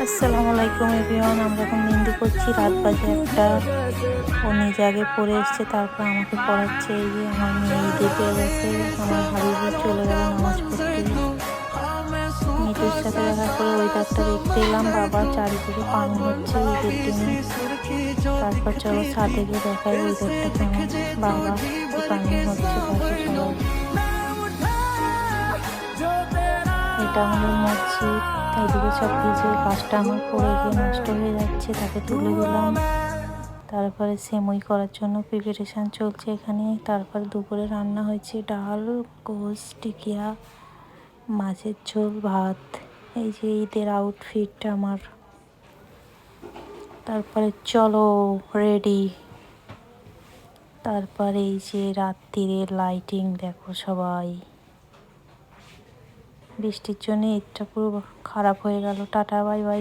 আসসালামু আলাইকুম এভরিওয়ান। আমরা এখন মেহেন্দি করছি। রাত বাজে একটা। ও নিজে আগে পড়ে এসছে, তারপর আমাকে পড়াচ্ছে। এই যে আমার মেয়ে ঈদে পেয়ে গেছে। আমার হাবিবি চলে গেল নামাজ পড়তে। মিতুর সাথে দেখা করে ওয়েদারটা দেখতে এলাম। বাবা চারিদিকে পানি হচ্ছে ঈদের দিনে। তারপর চলো ছাদে গিয়ে দেখাই ওয়েদারটা কেমন। বাবা কি পানি হচ্ছে, দেখো সবাই। এটা আমাদের মসজিদ। এদিকে সব ভিজে গাছটা আমার পড়ে গিয়ে নষ্ট হয়ে যাচ্ছে, তাকে তুলে দিলাম। তারপরে সেমুই করার জন্য প্রিপারেশান চলছে এখানে। তারপর দুপুরে রান্না হয়েছে ডাল, গোস, টিকিয়া, মাছের ঝোল, ভাত। এই যে ঈদের আউটফিট আমার। তারপরে চলো রেডি। তারপরে এই যে রাত্রিরের লাইটিং দেখো সবাই। বৃষ্টির জন্য ঈদটা পুরো খারাপ হয়ে গেল। Tata bye bye.